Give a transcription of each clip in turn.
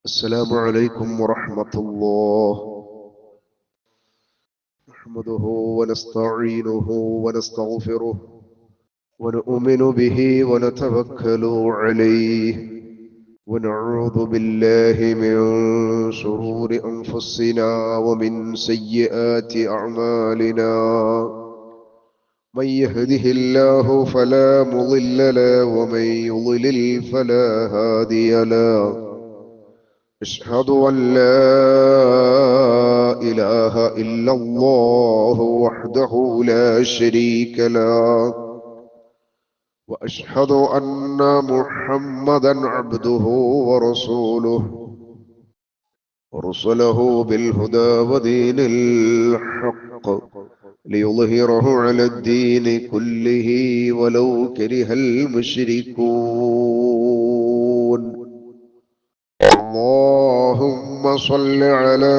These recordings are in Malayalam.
السلام عليكم ورحمة الله. نحمده ونستعينه ونستغفره ونؤمن به ونتوكل عليه ونعوذ بالله من شرور أنفسنا ومن سيئات أعمالنا. من يهده الله فلا مضل له ومن يضلل فلا هادي له. أشهد أن لا إله إلا الله وحده لا شريك له، وأشهد أن محمدا عبده ورسوله، ورسله بالهدى ودين الحق ليظهره على الدين كله ولو كره المشركون. اللهم صل على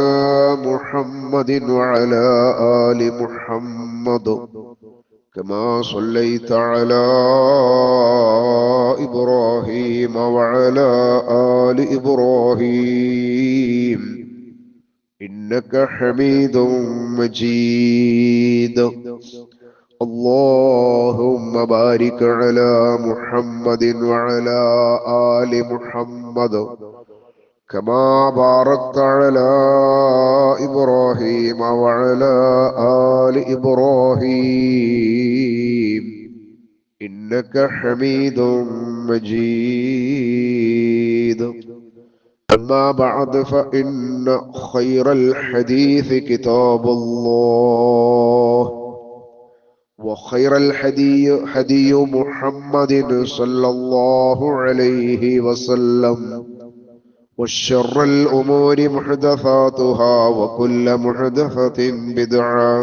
محمد وعلى آل محمد كما صليت على إبراهيم وعلى آل إبراهيم إنك حميد مجيد. اللهم بارك على محمد وعلى آل محمد كما باركت على إبراهيم وعلى آل إبراهيم إنك حميد مجيد. أما بعد فإن خير الحديث كتاب الله، وخير الهدي هدي محمد صلى الله عليه وسلم، والشر الأمور محدثاتها وكل محدثة بدعة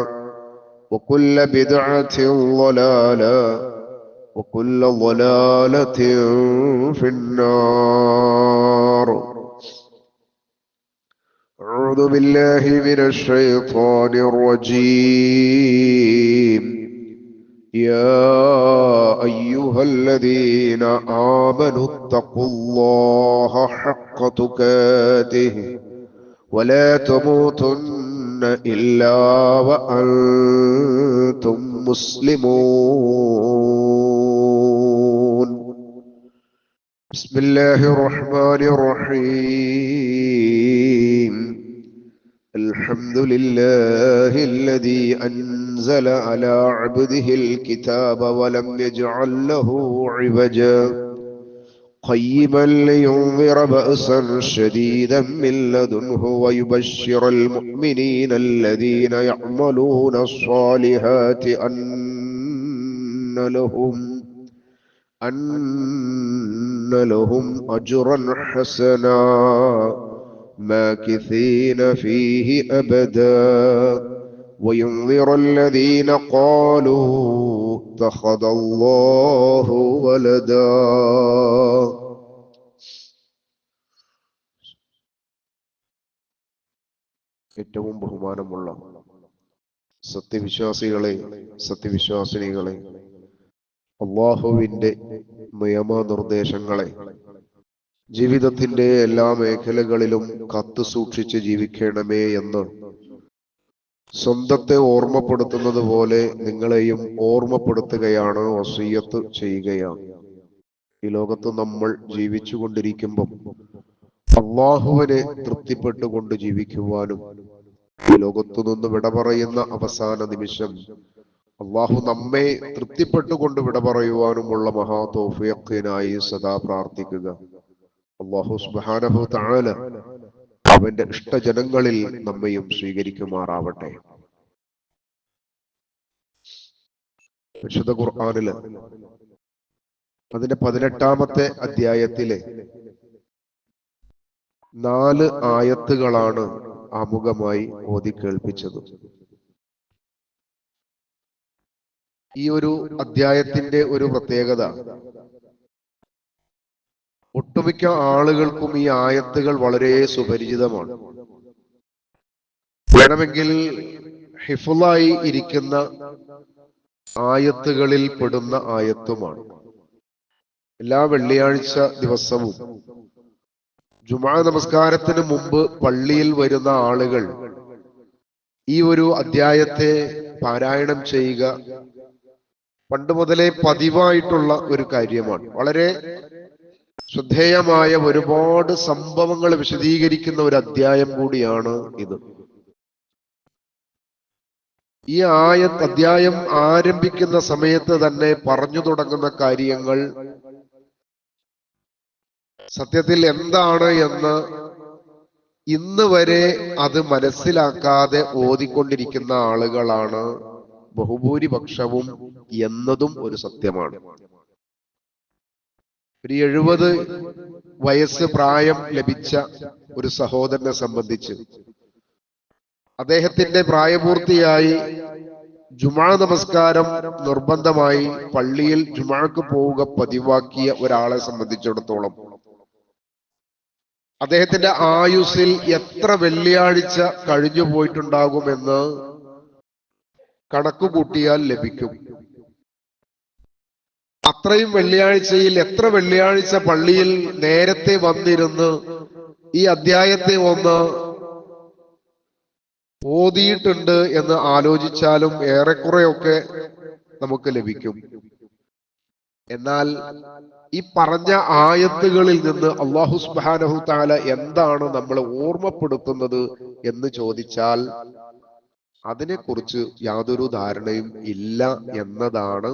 وكل بدعة ضلالة وكل ضلالة في النار. أعوذ بالله من الشيطان الرجيم. يا أيها الذين آمنوا اتقوا الله حق تقاته ولا تموتن إلا وأنتم مسلمون. بسم الله الرحمن الرحيم. الحمد لله الذي أنزل على عبده الكتاب ولم يجعل له عوجا قيما لينذر بأسا شديدا من لدنه ويبشر المؤمنين الذين يعملون الصالحات أن لهم أجرا حسنا ماكثين فيه أبدا وينذر الذين قالوا اتخذ الله ولدا. ഏറ്റവും ബഹുമാനമുള്ള സത്യവിശ്വാസികളെ, സത്യവിശ്വാസിനികളെ, അല്ലാഹുവിന്റെ നിയമനിർദ്ദേശങ്ങളെ ജീവിതത്തിന്റെ എല്ലാ മേഖലകളിലും കാത്തു സൂക്ഷിച്ച് ജീവിക്കണമേ എന്ന് സ്വന്തത്തെ ഓർമ്മപ്പെടുത്തുന്നത് പോലെ നിങ്ങളെയും ഓർമ്മപ്പെടുത്തുകയാണ്, വസിയ്യത്ത് ചെയ്യുകയാണ്. ഈ ലോകത്ത് നമ്മൾ ജീവിച്ചുകൊണ്ടിരിക്കുമ്പം അല്ലാഹുവിനെ തൃപ്തിപ്പെട്ടുകൊണ്ട് ജീവിക്കുവാനും ഈ ലോകത്തു നിന്ന് വിട പറയുന്ന അവസാന നിമിഷം അല്ലാഹു നമ്മെ തൃപ്തിപ്പെട്ടുകൊണ്ട് വിട പറയുവാനുമുള്ള മഹാ തൗഫീഖിനായി സദാ പ്രാർത്ഥിക്കുക. അല്ലാഹു സുബ്ഹാനഹു തആല അവന്റെ ഇഷ്ടജനങ്ങളിൽ നമ്മയും സ്വീകരിക്കുമാറാവട്ടെ. വിശുദ്ധ ഖുർആനില് അതിന്റെ 18-ാമത്തെ അധ്യായത്തിലെ 4 ആയത്തുകളാണ് ആമുഖമായി ഓതി കേൾപ്പിച്ചത്. ഈ ഒരു അധ്യായത്തിന്റെ ഒരു പ്രത്യേകത, ഒട്ടുമിക്ക ആളുകൾക്കും ഈ ആയത്തുകൾ വളരെ സുപരിചിതമാണ്. വേണമെങ്കിൽ ഹിഫ്ളായി ഇരിക്കുന്ന ആയത്തുകളിൽ പെടുന്ന ആയത്തുമാണ്. എല്ലാ വെള്ളിയാഴ്ച ദിവസവും ജുമാ നമസ്കാരത്തിന് മുമ്പ് പള്ളിയിൽ വരുന്ന ആളുകൾ ഈ ഒരു അധ്യായത്തെ പാരായണം ചെയ്യുക പണ്ട് മുതലേ പതിവായിട്ടുള്ള ഒരു കാര്യമാണ്. വളരെ ശ്രദ്ധേയമായ ഒരുപാട് സംഭവങ്ങൾ വിശദീകരിക്കുന്ന ഒരു അധ്യായം കൂടിയാണ് ഇത്. ഈ അധ്യായം ആരംഭിക്കുന്ന സമയത്ത് തന്നെ പറഞ്ഞു തുടങ്ങുന്ന കാര്യങ്ങൾ സത്യത്തിൽ എന്താണ് എന്ന് ഇന്ന് വരെ അത് മനസ്സിലാക്കാതെ ഓതിക്കൊണ്ടിരിക്കുന്ന ആളുകളാണ് ബഹുഭൂരിപക്ഷവും എന്നതും ഒരു സത്യമാണ്. ഒരു 70 വയസ്സ് പ്രായം ലഭിച്ച ഒരു സഹോദരനെ സംബന്ധിച്ച് അദ്ദേഹത്തിന്റെ പ്രായപൂർത്തിയായി ജുമാ നമസ്കാരം നിർബന്ധമായി പള്ളിയിൽ ജുമാക്ക് പോവുക പതിവാക്കിയ ഒരാളെ സംബന്ധിച്ചിടത്തോളം അദ്ദേഹത്തിന്റെ ആയുസ്സിൽ എത്ര വെള്ളിയാഴ്ച കഴിഞ്ഞു പോയിട്ടുണ്ടാകുമെന്ന് കണക്ക് കൂട്ടിയാൽ ലഭിക്കും. അത്രയും വെള്ളിയാഴ്ചയിൽ എത്ര വെള്ളിയാഴ്ച പള്ളിയിൽ നേരത്തെ വന്നിരുന്ന് ഈ അധ്യായത്തെ ഒന്ന് ഓതിയിട്ടുണ്ട് എന്ന് ആലോചിച്ചാലും ഏറെക്കുറെയൊക്കെ നമുക്ക് ലഭിക്കും. എന്നാൽ ഈ പറഞ്ഞ ആയത്തുകളിൽ നിന്ന് അല്ലാഹു സുബ്ഹാനഹു തആല എന്താണ് നമ്മളെ ഓർമ്മപ്പെടുത്തുന്നത് എന്ന് ചോദിച്ചാൽ അതിനെക്കുറിച്ച് യാതൊരു ധാരണയും ഇല്ല എന്നതാണ്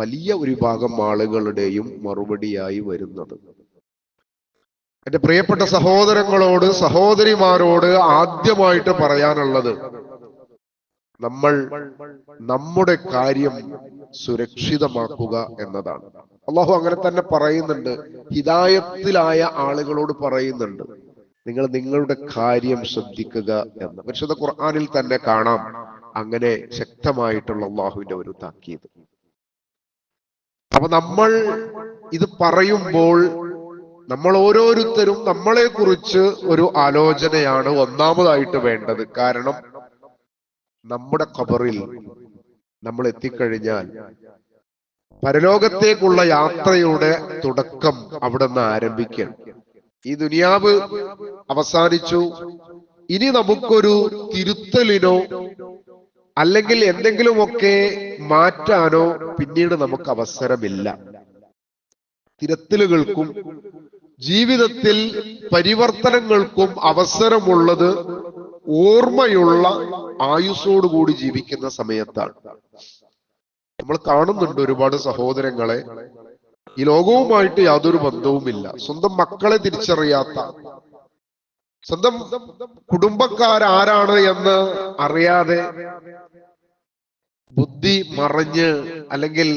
വലിയ ഒരു വിഭാഗം ആളുകളുടെയും മറുപടിയായി വരുന്നത്. എന്റെ പ്രിയപ്പെട്ട സഹോദരങ്ങളോട് സഹോദരിമാരോട് ആദ്യമായിട്ട് പറയാനുള്ളത്, നമ്മൾ നമ്മുടെ കാര്യം സുരക്ഷിതമാക്കുക എന്നതാണ്. അല്ലാഹു അങ്ങനെ തന്നെ പറയുന്നുണ്ട്. ഹിദായത്തിലായ ആളുകളോട് പറയുന്നുണ്ട്, നിങ്ങൾ നിങ്ങളുടെ കാര്യം ശ്രദ്ധിക്കുക എന്ന്. പരിശുദ്ധ ഖുർആനിൽ തന്നെ കാണാം അങ്ങനെ ശക്തമായിട്ടുള്ള അല്ലാഹുവിന്റെ ഒരു താക്കീത്. അപ്പൊ നമ്മൾ ഇത് പറയുമ്പോൾ നമ്മൾ ഓരോരുത്തരും നമ്മളെ കുറിച്ച് ഒരു ആലോചനയാണ് ഒന്നാമതായിട്ട് വേണ്ടത്. കാരണം നമ്മുടെ ഖബറിൽ നമ്മൾ എത്തിക്കഴിഞ്ഞാൽ പരലോകത്തേക്കുള്ള യാത്രയുടെ തുടക്കം അവിടെ നിന്ന് ആരംഭിക്കണം. ഈ ദുനിയാവ് അവസാനിച്ചു, ഇനി നമുക്കൊരു തിരുത്തലിനോ അല്ലെങ്കിൽ എന്തെങ്കിലുമൊക്കെ മാറ്റാനോ പിന്നീട് നമുക്ക് അവസരമില്ല. തിരുത്തലുകൾക്കും ജീവിതത്തിൽ പരിവർത്തനങ്ങൾക്കും അവസരമുള്ളത് ഓർമ്മയുള്ള ആയുസ്സോടുകൂടി ജീവിക്കുന്ന സമയത്താണ്. നമ്മൾ കാണുന്നുണ്ട് ഒരുപാട് സഹോദരങ്ങളെ ഈ ലോകവുമായിട്ട് യാതൊരു ബന്ധവുമില്ല, സ്വന്തം മക്കളെ തിരിച്ചറിയാത്ത, സ്വന്തം കുടുംബക്കാരാരാണ് എന്ന് അറിയാതെ ബുദ്ധി മറഞ്ഞ് അല്ലെങ്കിൽ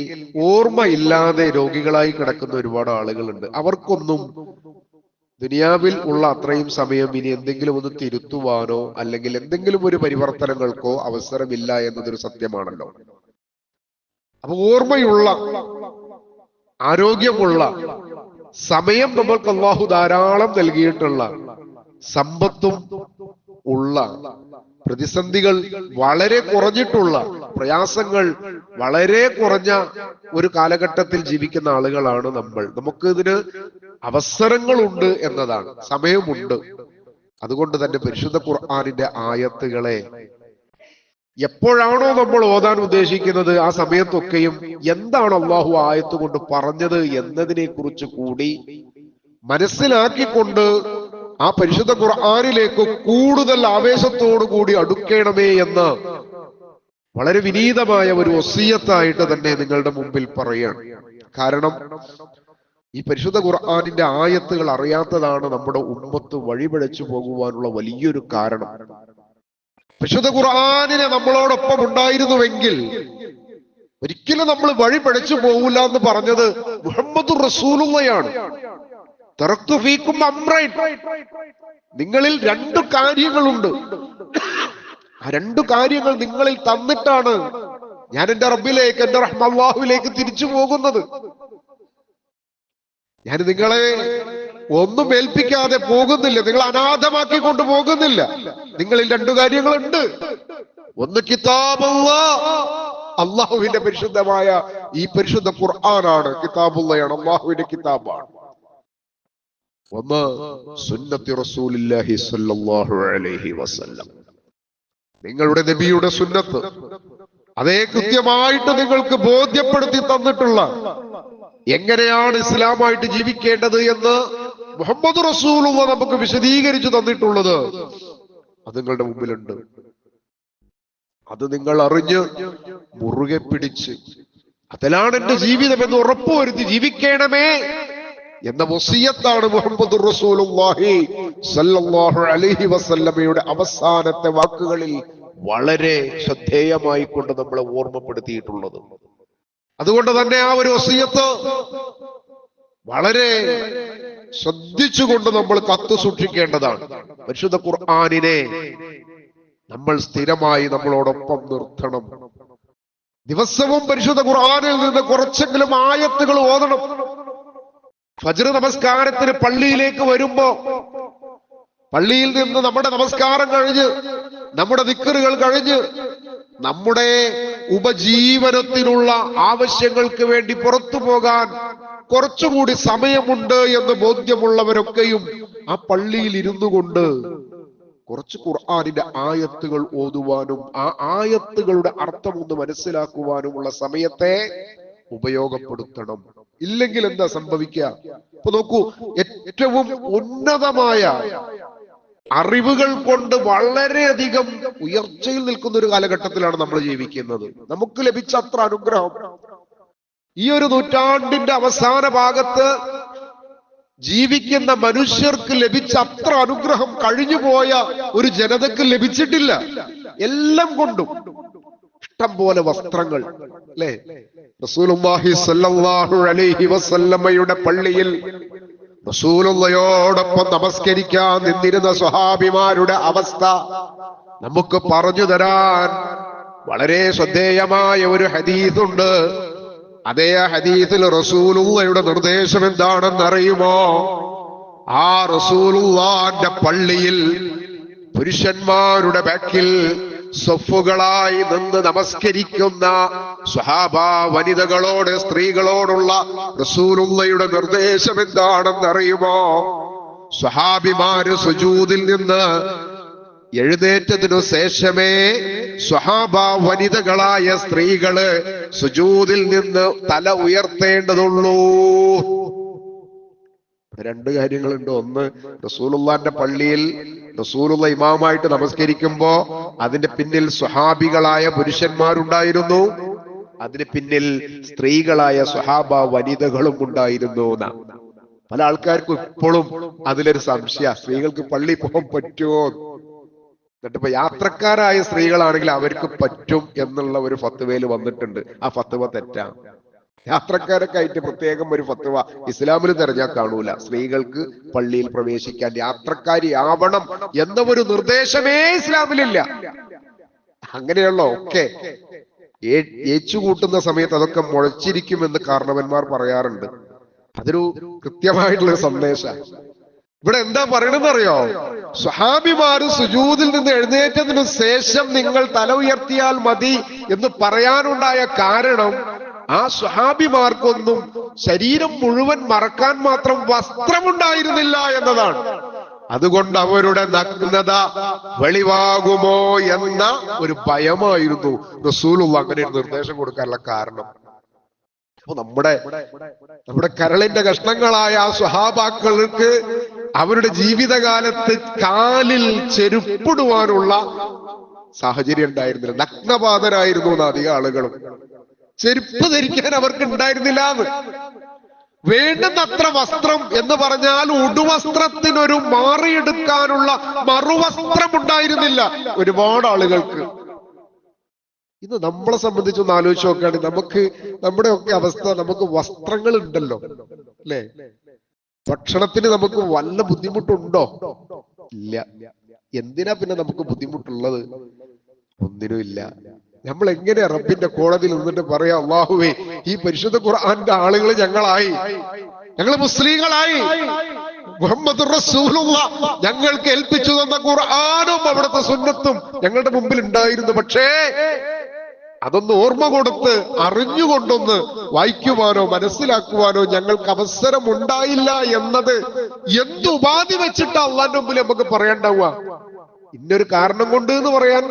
ഓർമ്മയില്ലാതെ രോഗികളായി കിടക്കുന്ന ഒരുപാട് ആളുകളുണ്ട്. അവർക്കൊന്നും ദുനിയാവിൽ ഉള്ള അത്രയും സമയം ഇനി എന്തെങ്കിലും ഒന്ന് തിരുത്തുവാനോ അല്ലെങ്കിൽ എന്തെങ്കിലും ഒരു പരിവർത്തനങ്ങൾക്കോ അവസരമില്ല എന്നതൊരു സത്യമാണല്ലോ. അപ്പൊ ഓർമ്മയുള്ള, ആരോഗ്യമുള്ള, സമയം നമ്മൾക്ക് അല്ലാഹു ധാരാളം നൽകിയിട്ടുള്ള, സമ്പത്തും ഉള്ള, പ്രതിസന്ധികൾ വളരെ കുറഞ്ഞിട്ടുള്ള, പ്രയാസങ്ങൾ വളരെ കുറഞ്ഞ ഒരു കാലഘട്ടത്തിൽ ജീവിക്കുന്ന ആളുകളാണ് നമ്മൾ. നമുക്ക് ഇതിന് അവസരങ്ങളുണ്ട് എന്നതാണ്, സമയമുണ്ട്. അതുകൊണ്ട് തന്നെ പരിശുദ്ധ ഖുർആനിന്റെ ആയത്തുകളെ എപ്പോഴാണോ നമ്മൾ ഓതാൻ ഉദ്ദേശിക്കുന്നത് ആ സമയത്തൊക്കെയും എന്താണ് അല്ലാഹു ആയത്ത് കൊണ്ട് പറഞ്ഞത് എന്നതിനെ കുറിച്ച് കൂടി മനസ്സിലാക്കിക്കൊണ്ട് ആ പരിശുദ്ധ ഖുർആനിലേക്ക് കൂടുതൽ ആവേശത്തോടു കൂടി അടുക്കണമേ എന്ന് വളരെ വിനീതമായ ഒരു വസിയത്തായിട്ട് തന്നെ നിങ്ങളുടെ മുമ്പിൽ പറയാണ്. കാരണം ഈ പരിശുദ്ധ ഖുർആനിന്റെ ആയത്തുകൾ അറിയാത്തതാണ് നമ്മുടെ ഉമ്മത്ത് വഴിപിഴച്ചു പോകുവാനുള്ള വലിയൊരു കാരണം. പരിശുദ്ധ ഖുർആനിനെ നമ്മളോടൊപ്പം ഉണ്ടായിരുന്നുവെങ്കിൽ ഒരിക്കലും നമ്മൾ വഴി പിഴച്ചു പോകില്ല എന്ന് പറഞ്ഞത് മുഹമ്മദുർ റസൂലുള്ളയാണ്. തറക്തു ഫീക്കും അംറൈൻ, നിങ്ങളിൽ 2 കാര്യങ്ങളുണ്ട്, ആ 2 കാര്യങ്ങൾ നിങ്ങളിൽ തന്നിട്ടാണ് ഞാൻ എന്റെ റബ്ബിലേക്ക്, എന്റെ അല്ലാഹുവിലേക്ക് തിരിച്ചു പോകുന്നത്. ഞാൻ നിങ്ങളെ ഒന്നും ഏൽപ്പിക്കാതെ പോകുന്നില്ല, നിങ്ങൾ അനാഥമാക്കി കൊണ്ട് പോകുന്നില്ല. നിങ്ങളിൽ 2 കാര്യങ്ങളുണ്ട്. ഒന്ന് കിതാബുല്ലാഹ്, അല്ലാഹുവിന്റെ പരിശുദ്ധമായ ഈ പരിശുദ്ധ ഖുർആനാണ്, കിതാബുള്ളയാണ്, അല്ലാഹുവിന്റെ കിതാബാണ്. ഒന്ന് സുന്നത്തി റസൂലുള്ളാഹി സ്വല്ലല്ലാഹു അലൈഹി വസല്ലം, നിങ്ങളുടെ നബിയുടെ സുന്നത്ത് അതേ കൃത്യമായിട്ട് നിങ്ങൾക്ക് ബോധ്യപ്പെടുത്തി തന്നിട്ടുള്ള എങ്ങനെയാണ് ഇസ്ലാമായിട്ട് ജീവിക്കേണ്ടത് എന്ന് മുഹമ്മദ് റസൂലുള്ളാഹി നമുക്ക് വിശദീകരിച്ചു തന്നിട്ടുള്ളത് അത് നിങ്ങളുടെ മുമ്പിലുണ്ട്. അത് നിങ്ങൾ അറിഞ്ഞ് മുറുകെ പിടിച്ച് അതിലാണ് എന്റെ ജീവിതം എന്ന് ഉറപ്പുവരുത്തി ജീവിക്കണമേ എന്ന വസിയത്താണ് മുഹമ്മദ് റസൂലുള്ളാഹി സ്വല്ലല്ലാഹു അലൈഹി വസല്ലമയുടെ അവസാനത്തെ വാക്കുകളിൽ വളരെ ശ്രദ്ധേയമായി കൊണ്ട് നമ്മളെ ഓർമ്മപ്പെടുത്തിയിട്ടുള്ളത്. അതുകൊണ്ട് തന്നെ ആ ഒരു വസിയത്ത് വളരെ ശ്രദ്ധിച്ചുകൊണ്ട് നമ്മൾ കാത്തു സൂക്ഷിക്കേണ്ടതാണ്. പരിശുദ്ധ ഖുർആനിനെ നമ്മൾ സ്ഥിരമായി നമ്മളോടൊപ്പം നിർത്തണം. ദിവസവും പരിശുദ്ധ ഖുർആനിൽ നിന്ന് കുറച്ചെങ്കിലും ആയത്തുകൾ ഓതണം. ഫജ്ർ നമസ്കാരത്തിന് പള്ളിയിലേക്ക് വരുമ്പോ പള്ളിയിൽ നിന്ന് നമ്മുടെ നമസ്കാരം കഴിഞ്ഞ് നമ്മുടെ ദിക്റുകൾ കഴിഞ്ഞ് നമ്മുടെ ഉപജീവനത്തിനുള്ള ആവശ്യങ്ങൾക്ക് വേണ്ടി പുറത്തു പോകാൻ കുറച്ചുകൂടി സമയമുണ്ട് എന്ന് ബോധ്യമുള്ളവരൊക്കെയും ആ പള്ളിയിൽ ഇരുന്നു കൊണ്ട് കുറച്ച് ഖുർആനിന്റെ ആയത്തുകൾ ഓതുവാനും ആ ആയത്തുകളുടെ അർത്ഥം ഒന്ന് മനസ്സിലാക്കുവാനുമുള്ള സമയത്തെ ഉപയോഗപ്പെടുത്തണം. ഇല്ലെങ്കിൽ എന്താ സംഭവിക്കുക? ഇപ്പൊ നോക്കൂ, ഏറ്റവും ഉന്നതമായ അറിവുകൾ കൊണ്ട് വളരെയധികം ഉയർച്ചയിൽ നിൽക്കുന്ന ഒരു കാലഘട്ടത്തിലാണ് നമ്മൾ ജീവിക്കുന്നത്. നമുക്ക് ലഭിച്ച അത്ര അനുഗ്രഹം ഈ ഒരു നൂറ്റാണ്ടിന്റെ അവസാന ഭാഗത്ത് ജീവിക്കുന്ന മനുഷ്യർക്ക് ലഭിച്ച അത്ര അനുഗ്രഹം കഴിഞ്ഞുപോയ ഒരു ജനതക്ക് ലഭിച്ചിട്ടില്ല. എല്ലാം കൊണ്ടും ഇഷ്ടം പോലെ വസ്ത്രങ്ങൾ, അല്ലെ? റസൂലുള്ളാഹി സ്വല്ലല്ലാഹു അലൈഹി വസല്ലമയുടെ പള്ളിയിൽ റസൂലുള്ളാഹിയോടൊപ്പം നമസ്കരിക്കാൻ നിന്നിരുന്ന സ്വഹാബിമാരുടെ അവസ്ഥ നമുക്ക് പറഞ്ഞു തരാൻ വളരെ ശ്രദ്ധേയമായ ഒരു ഹദീസുണ്ട്. അതേ ഹദീസിൽ റസൂലുള്ളാഹിയുടെ നിർദ്ദേശം എന്താണെന്ന് അറിയുമോ? ആ റസൂലുള്ളാഹിന്റെ പള്ളിയിൽ പുരുഷന്മാരുടെ ബാക്കിൽ സഫുകളായി നിന്ന് നമസ്കരിക്കുന്ന സ്വഹാബ വനിതകളോട്, സ്ത്രീകളോടുള്ള റസൂലുള്ളാഹിയുടെ നിർദ്ദേശം എന്താണെന്ന് അറിയുമോ? സ്വഹാബിമാര് സുജൂദിൽ നിന്ന് എഴുന്നേറ്റതിനു ശേഷമേ സ്വഹാബ വനിതകളായ സ്ത്രീകള് സുജൂദിൽ നിന്ന് തല ഉയർത്തേണ്ടതുള്ളൂ. രണ്ട് കാര്യങ്ങളുണ്ട്. ഒന്ന്, റസൂലുള്ളാഹിന്റെ പള്ളിയിൽ റസൂലുള്ള ഇമാമായിട്ട് നമസ്കരിക്കുമ്പോ അതിന്റെ പിന്നിൽ സ്വഹാബികളായ പുരുഷന്മാരുണ്ടായിരുന്നു, അതിന് പിന്നിൽ സ്ത്രീകളായ സ്വഹാബ വനിതകളും ഉണ്ടായിരുന്നു. പല ആൾക്കാർക്കും ഇപ്പോഴും അതിലൊരു സംശയ, സ്ത്രീകൾക്ക് പള്ളി പോകാൻ പറ്റുമോ? എന്നിട്ടിപ്പോ യാത്രക്കാരായ സ്ത്രീകളാണെങ്കിൽ അവർക്ക് പറ്റും എന്നുള്ള ഒരു ഫത്വയിൽ വന്നിട്ടുണ്ട്. ആ ഫത്വ തെറ്റാണ്. യാത്രക്കാരൊക്കെ ആയിട്ട് പ്രത്യേകം ഒരു ഫത്വ ഇസ്ലാമിൽ തെരഞ്ഞാൽ കാണൂല. സ്ത്രീകൾക്ക് പള്ളിയിൽ പ്രവേശിക്കാൻ യാത്രക്കാരിയാവണം എന്ന ഒരു നിർദ്ദേശമേ ഇസ്ലാമിലില്ല. അങ്ങനെയുള്ള ഒക്കെ ഏച്ചുകൂട്ടുന്ന സമയത്ത് അതൊക്കെ മുളച്ചിരിക്കുമെന്ന് കാരണവന്മാർ പറയാറുണ്ട്. അതൊരു കൃത്യമായിട്ടുള്ള സന്ദേശം. ഇവിടെ എന്താ പറയണെന്നറിയോ? സ്വഹാബിമാര് സുജൂദിൽ നിന്ന് എഴുന്നേറ്റതിനു ശേഷം നിങ്ങൾ തല ഉയർത്തിയാൽ മതി എന്ന് പറയാനുണ്ടായ കാരണം ആ സ്വഹാബിമാർക്കൊന്നും ശരീരം മുഴുവൻ മറക്കാൻ മാത്രം വസ്ത്രമുണ്ടായിരുന്നില്ല എന്നതാണ്. അതുകൊണ്ട് അവരുടെ നഗ്നത വെളിവാകുമോ എന്ന ഒരു ഭയമായിരുന്നു റസൂലുള്ളാഹി അങ്ങനെ ഒരു നിർദ്ദേശം കൊടുക്കാനുള്ള കാരണം. അപ്പൊ നമ്മുടെ കരളിന്റെ കഷ്ണങ്ങളായ ആ സ്വഹാബാക്കൾക്ക് അവരുടെ ജീവിതകാലത്ത് കാലിൽ ചെരുപ്പിടുവാനുള്ള സാഹചര്യം ഉണ്ടായിരുന്നില്ല. നഗ്നപാതരായിരുന്നു അധികം ആളുകളും. ചെരുപ്പ് ധരിക്കാൻ അവർക്ക് ഉണ്ടായിരുന്നില്ല. വേണ്ടുന്നത്ര വസ്ത്രം എന്ന് പറഞ്ഞാൽ ഉടുവസ്ത്രത്തിനൊരു മാറിയെടുക്കാനുള്ള മറുവസ്ത്രം ഉണ്ടായിരുന്നില്ല ഒരുപാട് ആളുകൾക്ക്. ഇന്ന് നമ്മളെ സംബന്ധിച്ചൊന്ന് ആലോചിച്ച് നോക്കുകയാണെങ്കിൽ നമുക്ക് നമ്മുടെ ഒക്കെ അവസ്ഥ, നമുക്ക് വസ്ത്രങ്ങൾ ഉണ്ടല്ലോ, അല്ലെ? ഭക്ഷണത്തിന് നമുക്ക് വല്ല ബുദ്ധിമുട്ടുണ്ടോ? ഇല്ല. എന്തിനാ പിന്നെ നമുക്ക് ബുദ്ധിമുട്ടുള്ളത്? ഒന്നിനുമില്ല. നമ്മൾ എങ്ങനെ റബ്ബിന്റെ കോടതിയിൽ നിന്നിട്ട് പറയാ, അല്ലാഹുവേ ഈ പരിശുദ്ധ ഖുർആന്റെ ആളുകൾ ഞങ്ങളായി, ഞങ്ങൾ മുസ്ലിങ്ങളായി, മുഹമ്മദ് റസൂലുള്ളാഹി ഞങ്ങൾക്ക് ഏൽപ്പിച്ചു തന്ന ഖുർആനും അവിടുത്തെ സുന്നത്തും ഞങ്ങളുടെ മുമ്പിൽ ഉണ്ടായിരുന്നു. പക്ഷേ അതൊന്ന് ഓർമ്മ കൊടുത്ത് അറിഞ്ഞുകൊണ്ടൊന്ന് വായിക്കുവാനോ മനസ്സിലാക്കുവാനോ ഞങ്ങൾക്ക് അവസരം ഉണ്ടായില്ല എന്നത് എന്തുപാധി വെച്ചിട്ട് അള്ളാന്റെ മുമ്പിൽ നമുക്ക് പറയണ്ടാവുക? ഇന്നൊരു കാരണം കൊണ്ട് എന്ന് പറയാൻ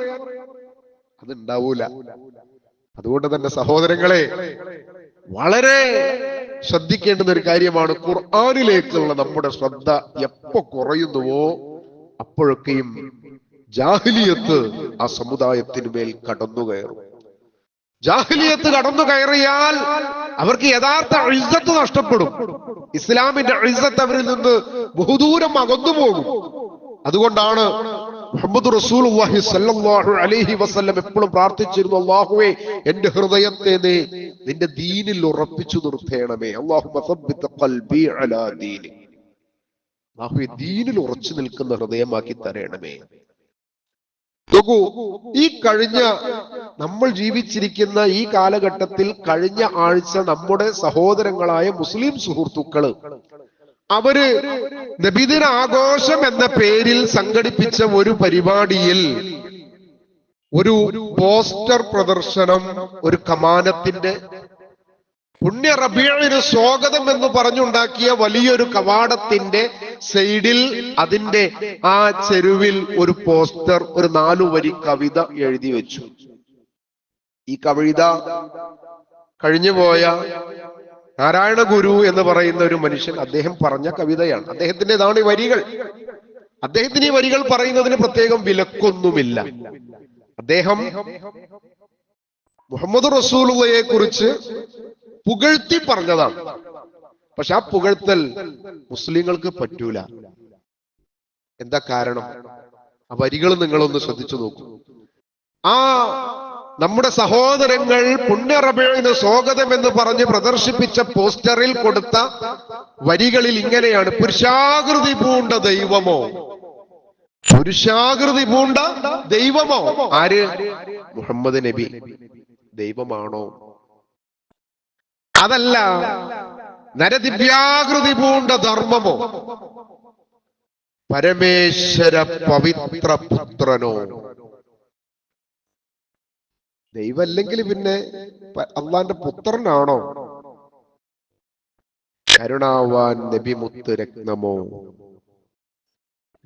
അതുണ്ടാവൂല. അതുകൊണ്ട് തന്നെ സഹോദരങ്ങളെ, വളരെ ശ്രദ്ധിക്കേണ്ടുന്ന ഒരു കാര്യമാണ്, ഖുർആനിലേക്കുള്ള നമ്മുടെ ശ്രദ്ധ എപ്പോ കുറയുന്നുവോ അപ്പോഴൊക്കെയും ജാഹിലിയത്ത് ആ സമുദായത്തിന് മേൽ കടന്നു കയറും. ജാഹിലിയത്ത് കടന്നു കയറിയാൽ അവർക്ക് യഥാർത്ഥ ഇസ്സത്ത് നഷ്ടപ്പെടും. ഇസ്ലാമിന്റെ ഇസ്സത്ത് അവരിൽ നിന്ന് ബഹുദൂരം അകന്നു പോകും. അതുകൊണ്ടാണ് മുഹമ്മദ് റസൂലുള്ളാഹി സ്വല്ലല്ലാഹു അലൈഹി വസല്ലം എപ്പോഴും പ്രാർത്ഥിച്ചിരുന്നു, അല്ലാഹുവേ എന്റെ ഹൃദയത്തെ നീ നിന്റെ ദീനിൽ ഉറപ്പിച്ചു നിർത്തേണമേ. അല്ലാഹുമ്മ സബ്ബിത് ഖൽബി അലാ ദീനി. അല്ലാഹുവേ ദീനിൽ ഉറച്ചു നിൽക്കുന്ന ഹൃദയമാക്കി തരണമേ. നോക്കൂ, ഈ കഴിഞ്ഞ നമ്മൾ ജീവിച്ചിരിക്കുന്ന ഈ കാലഘട്ടത്തിൽ കഴിഞ്ഞ ആഴ്ച നമ്മുടെ സഹോദരങ്ങളായ മുസ്ലിം സുഹൃത്തുക്കള് അവര് നബിദിന ആഘോഷം എന്ന പേരിൽ സംഘടിപ്പിച്ച ഒരു പരിപാടിയിൽ ഒരു പോസ്റ്റർ പ്രദർശനം, ഒരു കമാനത്തിന്റെ പുണ്യ റബീഇന് സ്വാഗതം എന്ന് പറഞ്ഞുണ്ടാക്കിയ വലിയൊരു കവാടത്തിന്റെ സൈഡിൽ അതിന്റെ ആ ചെരുവിൽ ഒരു പോസ്റ്റർ, ഒരു 4 വരി കവിത എഴുതി വെച്ചു. ഈ കവിത കഴിഞ്ഞുപോയ നാരായണ ഗുരു എന്ന് പറയുന്ന ഒരു മനുഷ്യൻ, അദ്ദേഹം പറഞ്ഞ കവിതയാണ്. അദ്ദേഹത്തിൻ്റെതാണ് ഈ വരികൾ. അദ്ദേഹത്തിന് ഈ വരികൾ പറയുന്നതിന് പ്രത്യേകം വിലക്കൊന്നുമില്ല. അദ്ദേഹം മുഹമ്മദ് റസൂലുള്ളയെ കുറിച്ച് പുകഴ്ത്തി പറഞ്ഞതാണ്. പക്ഷെ ആ പുകഴ്ത്തൽ മുസ്ലിങ്ങൾക്ക് പറ്റൂല. എന്താ കാരണം? ആ വരികൾ നിങ്ങളൊന്ന് ശ്രദ്ധിച്ചു നോക്കൂ. ആ നമ്മുടെ സഹോദരങ്ങൾ പുണ്യ റബീഇന് സ്വാഗതം എന്ന് പറഞ്ഞ് പ്രദർശിപ്പിച്ച പോസ്റ്ററിൽ കൊടുത്ത വരികളിൽ ഇങ്ങനെയാണ്: പുരുഷാകൃതി പൂണ്ട ദൈവമോ, പുരുഷാകൃതി പൂണ്ട ദൈവമോ. ആര്? മുഹമ്മദ് നബി ദൈവമാണോ? അതല്ല. നരദിവ്യാകൃതി പൂണ്ട ധർമ്മമോ, പരമേശ്വര പവിത്ര പുത്രനോ. ദൈവല്ലെങ്കിൽ പിന്നെ അള്ളാന്റെ പുത്രനാണോ? കരുണാവാൻ നബി മുത്ത് രത്നമോ.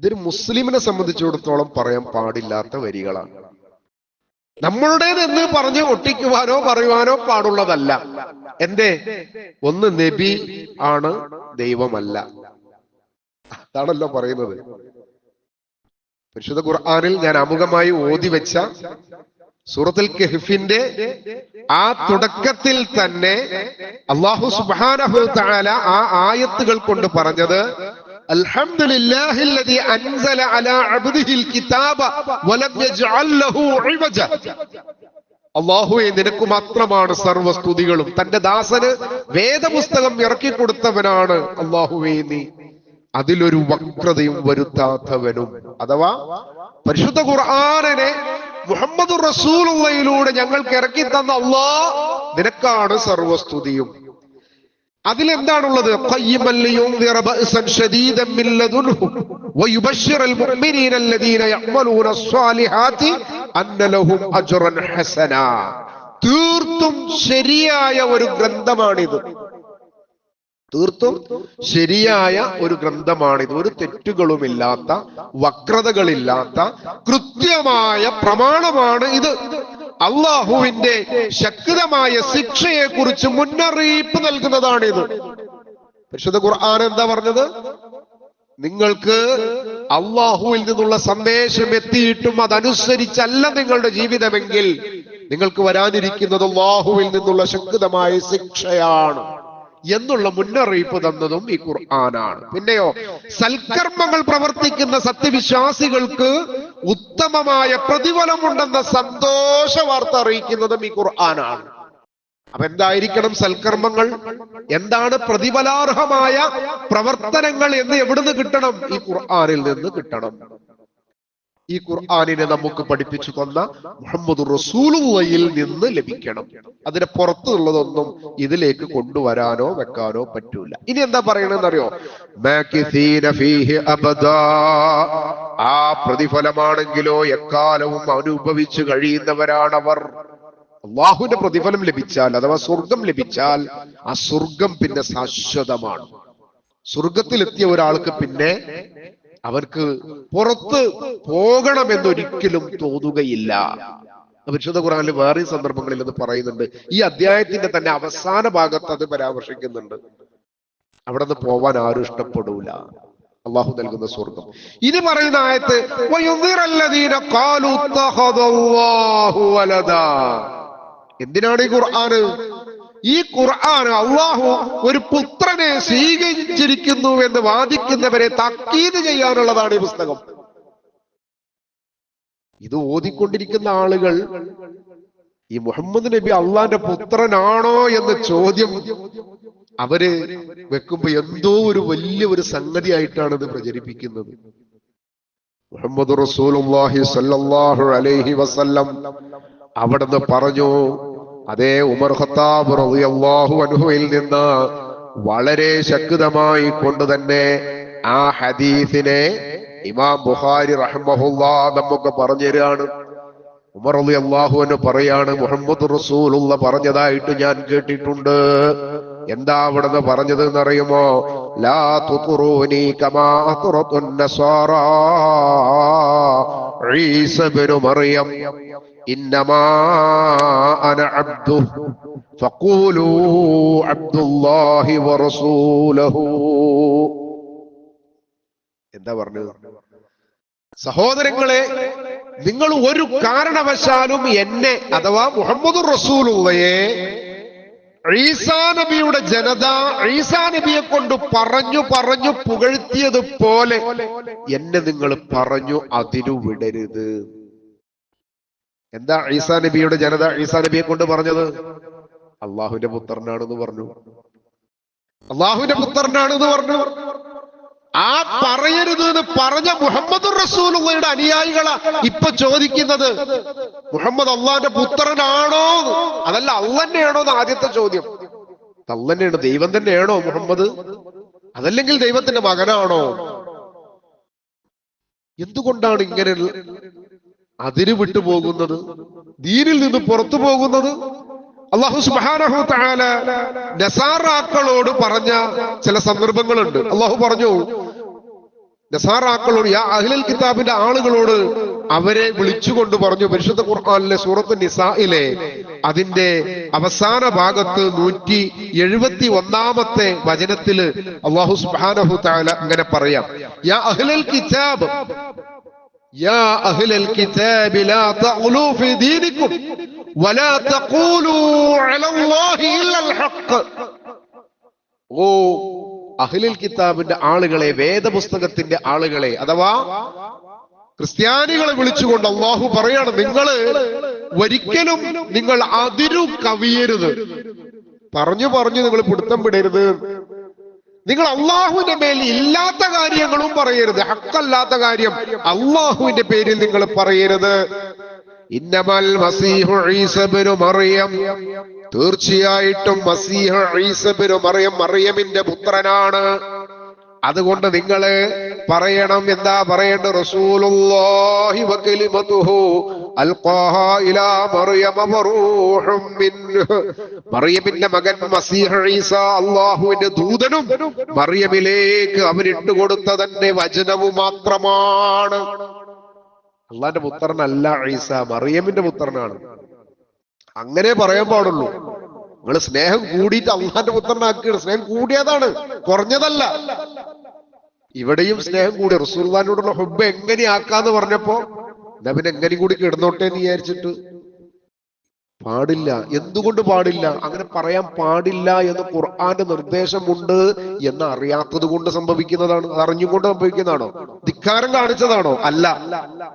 ഇതൊരു മുസ്ലിമിനെ സംബന്ധിച്ചിടത്തോളം പറയാൻ പാടില്ലാത്ത വരികളാണ്. നമ്മളുടേതെന്ന് പറഞ്ഞ് ഒട്ടിക്കുവാനോ പറയുവാനോ പാടുള്ളതല്ല. എന്തേ? ഒന്ന്, നബി ആണ്, ദൈവമല്ല. അതാണല്ലോ പറയുന്നത്. പരിശുദ്ധ ഖുർആനിൽ ഞാൻ ആമുഖമായി ഓതി വെച്ച സൂറത്തുൽ കഹ്ഫിന്റെ ആ തുടക്കത്തിൽ തന്നെ അല്ലാഹു സുബ്ഹാനഹു വ തആല ആ ആയത്തുകൾ കൊണ്ട് പറഞ്ഞത്, അൽഹംദുലില്ലാഹില്ലദീ അൻസല അലാ അബ്ദിഹിൽ കിതാബ വലം യജ്അൽ ലഹു ഇവജ. അല്ലാഹുവേ, നിനക്ക് മാത്രമാണ് സർവസ്തുതികളും. തന്റെ ദാസന് വേദപുസ്തകം ഇറക്കി കൊടുത്തവനാണ് അല്ലാഹുവേ നീ, അതിലൊരു വക്രതയും വരുത്താത്തവനും. അഥവാ പരിശുദ്ധ ഖുർആനിനെ മുഹമ്മദ് റസൂലുള്ളയിലൂടെ ഞങ്ങൾക്ക് ഇറക്കി തന്ന അല്ലാഹ്, നിനക്കാണ് സർവസ്തുതിയും. അതിലെന്താണുള്ളത്? ഖയ്യിമൻ ലിയുൻദിറ ബഅസൻ ശദീദൻ മിൻ ലദുൻഹു വയുബശ്ശിറൽ മുഅ്മിനീന അല്ലദീന യഅമലൂന സ്വാലിഹാത്തി അന്ന ലഹും അജ്റൻ ഹസനാ. തീർത്തും ശരിയായ ഒരു ഗ്രന്ഥമാണിത്. തീർത്തും ശരിയായ ഒരു ഗ്രന്ഥമാണിത്. ഒരു തെറ്റുകളുമില്ലാത്ത, വക്രതകളില്ലാത്ത കൃത്യമായ പ്രമാണമാണ് ഇത്. അള്ളാഹുവിന്റെ ശക്തമായ ശിക്ഷയെ കുറിച്ച് മുന്നറിയിപ്പ് നൽകുന്നതാണിത്. പരിശുദ്ധ ഖുർആൻ എന്താ പറഞ്ഞത്? നിങ്ങൾക്ക് അള്ളാഹുവിൽ നിന്നുള്ള സന്ദേശം എത്തിയിട്ടും അതനുസരിച്ചല്ല നിങ്ങളുടെ ജീവിതമെങ്കിൽ നിങ്ങൾക്ക് വരാനിരിക്കുന്നത് അള്ളാഹുവിൽ നിന്നുള്ള ശക്തമായ ശിക്ഷയാണ് എന്നുള്ള മുന്നറിയിപ്പ് തന്നതും ഈ ഖുർആനാണ്. പിന്നെയോ, സൽക്കർമ്മങ്ങൾ പ്രവർത്തിക്കുന്ന സത്യവിശ്വാസികൾക്ക് ഉത്തമമായ പ്രതിഫലമുണ്ടെന്ന സന്തോഷ വാർത്ത അറിയിക്കുന്നതും ഈ ഖുർആനാണ്. അപ്പൊ എന്തായിരിക്കണം സൽക്കർമ്മങ്ങൾ? എന്താണ് പ്രതിഫലാർഹമായ പ്രവർത്തനങ്ങൾ എന്ന് എവിടുന്ന് കിട്ടണം? ഈ ഖുർആനിൽ നിന്ന് കിട്ടണം. ഈ ഖുർആനിനെ നമുക്ക് പഠിപ്പിച്ചു തന്ന മുഹമ്മദ് റസൂലുള്ളയിൽ നിന്ന് ലഭിക്കണം. അതിന് പുറത്തുള്ളതൊന്നും ഇതിലേക്ക് കൊണ്ടുവരാനോ വെക്കാനോ പറ്റൂല. ഇനി എന്താ പറയണെന്നറിയോ? മാകിസീന ഫീഹി അബദാ. ആ പ്രതിഫലമാണെങ്കിലോ എക്കാലവും അനുഭവിച്ചു കഴിയുന്നവരാണവർ. അള്ളാഹുവിന്റെ പ്രതിഫലം ലഭിച്ചാൽ അഥവാ സ്വർഗം ലഭിച്ചാൽ ആ സ്വർഗം പിന്നെ ശാശ്വതമാണ്. സ്വർഗത്തിലെത്തിയ ഒരാൾക്ക് പിന്നെ അവർക്ക് പുറത്ത് പോകണമെന്നൊരിക്കലും തോന്നുകയില്ല. പരിശുദ്ധ ഖുർആനിൽ വേറെ സന്ദർഭങ്ങളിൽ അത് പറയുന്നുണ്ട്. ഈ അധ്യായത്തിന്റെ തന്നെ അവസാന ഭാഗത്ത് അത് പരാമർശിക്കുന്നുണ്ട്. അവിടെ നിന്ന് പോവാൻ ആരും ഇഷ്ടപ്പെടൂല. അള്ളാഹു നൽകുന്ന സ്വർഗം. ഇനി പറയുന്ന ആയത്ത് എന്തിനാണ് ഈ ഖുർആന്? ഈ ഖുർആൻ അള്ളാഹു ഒരു പുത്രനെ സ്വീകരിച്ചിരിക്കുന്നു എന്ന് വാദിക്കുന്നവരെ താക്കീത് ചെയ്യാനുള്ളതാണ് ഈ പുസ്തകം. ഇത് ഓതിക്കൊണ്ടിരിക്കുന്ന ആളുകൾ ഈ മുഹമ്മദ് നബി അള്ളാന്റെ പുത്രനാണോ എന്ന ചോദ്യം അവര് വെക്കുമ്പോ എന്തോ ഒരു വലിയ ഒരു സംഗതി ആയിട്ടാണ് ഇത് പ്രചരിപ്പിക്കുന്നത്. മുഹമ്മദ് റസൂലുള്ളാഹി സ്വല്ലല്ലാഹു അലൈഹി വസല്ലം അവിടുന്ന് പറഞ്ഞു, അതേ ഉമർ ഖത്താബ് റളിയല്ലാഹു അൻഹുവിൽ നിന്ന് വളരെ ശക്തമായി കൊണ്ട് തന്നെ ആ ഹദീസിനെ ഇമാം ബുഖാരി റഹ്മഹുല്ലാഹ് നമുക്ക് പറഞ്ഞു തരാണ്. ഉമർ റളിയല്ലാഹു അൻഹു പറയാണ്, മുഹമ്മദ് റസൂലുള്ള പറഞ്ഞതായിട്ട് ഞാൻ കേട്ടിട്ടുണ്ട്. എന്താ അവിടുന്ന് പറഞ്ഞത് എന്നറിയുമോ? ലാ തുതുറൂനി കമാ അത്റത്തുൻ നസാറാ ഈസ ഇബ്നു മറിയം ഇന്നമാ അന അബ്ദു ഫഖൂലൂ അബ്ദുല്ലാഹി വറസൂലുഹു. എന്താ പറഞ്ഞത്? സഹോദരങ്ങളെ, നിങ്ങൾ ഒരു കാരണവശാലും എന്നെ അഥവാ മുഹമ്മദ് റസൂലുള്ളയെ ഈസാ നബിയുടെ ജനത ഈസാ നബിയെ കൊണ്ട് പറഞ്ഞു പുകഴ്ത്തിയതുപോലെ എന്നെ നിങ്ങൾ പറഞ്ഞു അതിനു വിടരുത്. എന്താ ഈസാ നബിയുടെ ജനത ഈസാ നബിയെ കൊണ്ട് പറഞ്ഞത്? അള്ളാഹുവിന്റെ പുത്രനാണെന്ന് പറഞ്ഞു. അള്ളാഹുവിന്റെ പുത്രനാണെന്ന് പറഞ്ഞു. ആ പറയരുത് എന്ന് പറഞ്ഞ മുഹമ്മദ് റസൂലുള്ളയുടെ അനുയായികളാ ഇപ്പൊ ചോദിക്കുന്നത്, മുഹമ്മദ് അള്ളാന്റെ പുത്രനാണോ? അതല്ല, അള്ളന്നെയാണോ എന്ന് ആദ്യത്തെ ചോദ്യം. അള്ളന്നെയാണ്, ദൈവം തന്നെയാണോ മുഹമ്മദ്? അതല്ലെങ്കിൽ ദൈവത്തിന്റെ മകനാണോ? എന്തുകൊണ്ടാണ് ഇങ്ങനെ അതിര് വിട്ടുപോകുന്നത്, ദീനിൽ നിന്ന് പുറത്തു പോകുന്നത്? അല്ലാഹു സുബ്ഹാനഹു തആല നസാറാക്കളോട് പറഞ്ഞ ചില സന്ദർഭങ്ങളുണ്ട്. അല്ലാഹു പറഞ്ഞു നസാറാക്കളോട്, യാ അഹ്ലൽ കിതാബിന്റെ ആളുകളോട് അവരെ വിളിച്ചുകൊണ്ട് പറഞ്ഞു. പരിശുദ്ധ ഖുർആനിലെ സൂറത്ത് നിസായിലെ അതിന്റെ അവസാന ഭാഗത്ത് 171-ാമത്തെ വചനത്തില് അല്ലാഹു സുബ്ഹാനഹു തആല ഇങ്ങനെ പറയാം, യാ അഹ്ലൽ കിതാബ് യാ അഹ്ലൽ കിതാബി ലാ തഗ്ലൂ ഫീ ദീനിക്കും വലാ തഖൂലൂ അലല്ലാഹി ഇല്ലൽ ഹഖ്. ഓ അഹ്ലുൽ കിതാബിന്റെ ആളുകളെ, വേദപുസ്തകത്തിന്റെ ആളുകളെ അഥവാ ക്രിസ്ത്യാനികളെ വിളിച്ചുകൊണ്ട് അള്ളാഹു പറയാണ്, നിങ്ങള് ഒരിക്കലും നിങ്ങൾ അതിരു കവിയരുത്. പറഞ്ഞു നിങ്ങൾ പിടുത്തം വിടരുത്. നിങ്ങൾ അള്ളാഹുവിന്റെ മേൽ ഇല്ലാത്ത കാര്യങ്ങളും പറയരുത്. ഹക്കല്ലാത്ത കാര്യം അള്ളാഹുവിന്റെ പേരിൽ നിങ്ങൾ പറയരുത്. ഇന്നമൽ മസീഹു ഈസ ഇബ്നു മറിയം, തീർച്ചയായിട്ടും മസീഹ് ഈസ ഇബ്നു മറിയം മറിയമിന്റെ പുത്രനാണ്. അതുകൊണ്ട് നിങ്ങള് പറയണം, എന്താ പറയേണ്ടത്? റസൂലുള്ളാഹി വകലിമതുഹു അൽഖാഹാ ഇലാ മറിയമ വറൂഹും മിൻഹു. മറിയമിന്റെ മകൻ മസീഹ് ഈസ അല്ലാഹുവിന്റെ ദൂതനും മറിയമിലേക്ക് അവൻ ഇട്ടുകൊടുത്ത തന്നെ വചനവും മാത്രമാണ്. അള്ളാന്റെ പുത്രനല്ല ഈസ, മറിയമിന്റെ പുത്രനാണ്. അങ്ങനെ പറയാൻ പാടുള്ളൂ. നിങ്ങൾ സ്നേഹം കൂടിയിട്ട് അള്ളാന്റെ പുത്രനാക്കുകയാണ്. സ്നേഹം കൂടിയതാണ്, കുറഞ്ഞതല്ല. ഇവിടെയും സ്നേഹം കൂടി. റസൂലുള്ളാഹിനോടുള്ള ഹുബ്ബ് എങ്ങനെയാക്കാന്ന് പറഞ്ഞപ്പോ നബിൻ എങ്ങനെ കൂടി കിടന്നോട്ടെ എന്ന് വിചാരിച്ചിട്ട് പാടില്ല. എന്തുകൊണ്ട് പാടില്ല? അങ്ങനെ പറയാൻ പാടില്ല എന്ന് ഖുർആന്റെ നിർദ്ദേശമുണ്ട് എന്ന് അറിയാത്തത് കൊണ്ട് സംഭവിക്കുന്നതാണ്. അത് അറിഞ്ഞുകൊണ്ട് സംഭവിക്കുന്നതാണോ? ധിക്കാരം കാണിച്ചതാണോ? അല്ല.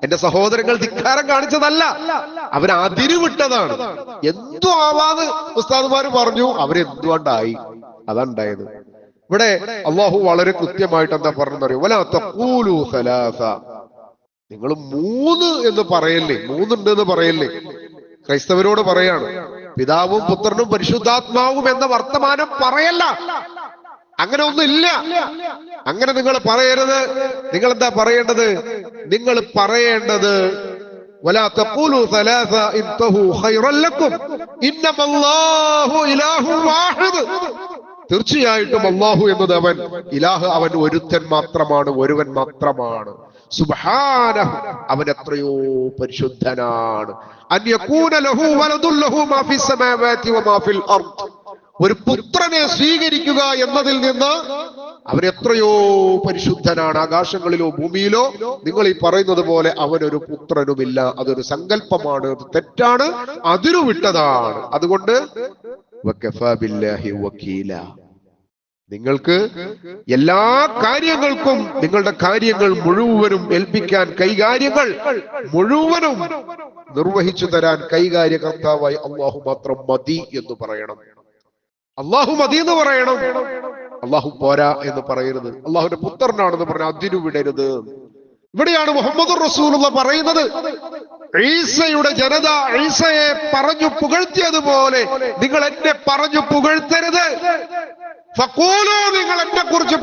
എന്റെ സഹോദരങ്ങൾ, ധിക്കാരം കാണിച്ചതല്ല, അവർ അതിരുവിട്ടതാണ്. എന്തു ആവാന്ന് ഉസ്താദുമാര് പറഞ്ഞു, അവരെന്തുകൊണ്ടായി, അതുണ്ടായത്. ഇവിടെ അള്ളാഹു വളരെ കൃത്യമായിട്ട് എന്താ പറഞ്ഞെന്നറിയോ? വലാ തഖൂലു സലാസ, നിങ്ങൾ 3 എന്ന് പറയല്ലേ, 3 ഉണ്ട് എന്ന് പറയല്ലേ. ക്രൈസ്തവരോട് പറയാണ്, പിതാവും പുത്രനും പരിശുദ്ധാത്മാവും എന്ന വർത്തമാനം പറയല്ല. അങ്ങനെ ഒന്നുമില്ല. അങ്ങനെ നിങ്ങൾ പറയരുത്. നിങ്ങൾ എന്താ പറയേണ്ടത്? നിങ്ങൾ പറയേണ്ടത് വലാ തഖൂലു സലാസ ഇൻതഹു ഖൈറൻ ലക്കും, ഇന്നമല്ലാഹു ഇലാഹു വാഹിദ്, തീർച്ചയായിട്ടും അല്ലാഹു എന്നത് അവൻ ഇലാഹ്, അവൻ ഒരുത്തൻ മാത്രമാണ്, ഒരുവൻ മാത്രമാണ്. സുബ്ഹാനഹു, അവൻ എത്രയോ പരിശുദ്ധനാണ്. അൻ യകൂന ലഹു വലദുൻ ലഹു മാ ഫിസ് സമാവാതി വമാ ഫിൽ അർദ്, ഒരു പുത്രനെ സ്വീകരിക്കുക എന്നതിൽ നിന്ന് അവൻ എത്രയോ പരിശുദ്ധനാണ്. ആകാശങ്ങളിലോ ഭൂമിയിലോ നിങ്ങൾ ഈ പറയുന്നത് പോലെ അവനൊരു പുത്രനുമില്ല. അതൊരു സങ്കല്പമാണ്, അത് തെറ്റാണ്, അതിരു വിട്ടതാണ്. അതുകൊണ്ട് വകഫാ ബില്ലാഹി വകീല, നിങ്ങൾക്ക് എല്ലാ കാര്യങ്ങൾക്കും നിങ്ങളുടെ കാര്യങ്ങൾ മുഴുവനും ഏൽപ്പിക്കാൻ, കൈകാര്യങ്ങൾ മുഴുവനും നിർവഹിച്ചു തരാൻ കൈകാര്യകർത്താവായി അള്ളാഹു മാത്രം മതി എന്ന് പറയണം. അള്ളാഹു മതി എന്ന് പറയണം, അള്ളാഹു പോരാ എന്ന് പറയരുത്. അള്ളാഹുവിന്റെ പുത്രനാണെന്ന് പറഞ്ഞാൽ അതിരു വിടരുത്. ഇവിടെയാണ് മുഹമ്മദ് റസൂലുള്ള പറയുന്നത്, ഈസയുടെ ജനത ഈസയെ പറഞ്ഞു പുകഴ്ത്തിയതുപോലെ നിങ്ങൾ എന്നെ പറഞ്ഞു പുകഴ്ത്തരുത്. ഫഖൂലു, നിങ്ങൾ എന്നെ കുറിച്ച്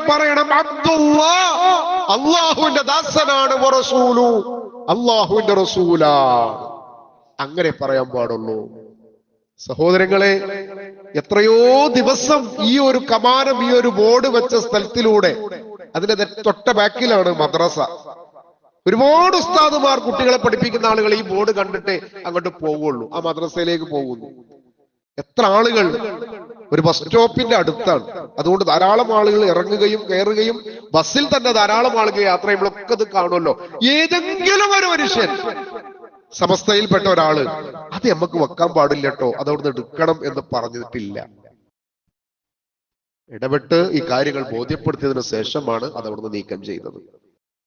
പറയണം അബ്ദുല്ലാഹ്, അള്ളാഹുവിന്റെ ദാസനാണ്, വറസൂലു, അള്ളാഹുവിന്റെ റസൂലാണ്. അങ്ങനെ പറയാൻ പാടുള്ളൂ. സഹോദരങ്ങളെ, എത്രയോ ദിവസം ഈ ഒരു കമാനം, ഈ ഒരു ബോർഡ് വെച്ച സ്ഥലത്തിലൂടെ, അതിന്റെ തൊട്ട ബാക്കിലാണ് മദ്രസ. ഒരുപാട് ഉസ്താദുമാർ കുട്ടികളെ പഠിപ്പിക്കുന്ന ആളുകൾ ഈ ബോർഡ് കണ്ടിട്ട് അങ്ങോട്ട് പോവുള്ളൂ, ആ മദ്രസയിലേക്ക് പോകുന്നു. എത്ര ആളുകൾ, ഒരു ബസ് സ്റ്റോപ്പിന്റെ അടുത്താണ്, അതുകൊണ്ട് ധാരാളം ആളുകൾ ഇറങ്ങുകയും കയറുകയും, ബസ്സിൽ തന്നെ ധാരാളം ആളുകൾ യാത്ര ചെയ്യുമ്പോഴൊക്കെ ഇത് കാണുമല്ലോ. ഏതെങ്കിലും ഒരു മനുഷ്യൻ, സമസ്തയിൽപ്പെട്ട ഒരാള് അത് നമുക്ക് വെക്കാൻ പാടില്ല കേട്ടോ, അതവിടുന്ന് എടുക്കണം എന്ന് പറഞ്ഞിട്ടില്ല. ഇടപെട്ട് ഈ കാര്യങ്ങൾ ബോധ്യപ്പെടുത്തിയതിനു ശേഷമാണ് അത് അവിടുന്ന് നീക്കം ചെയ്തത്.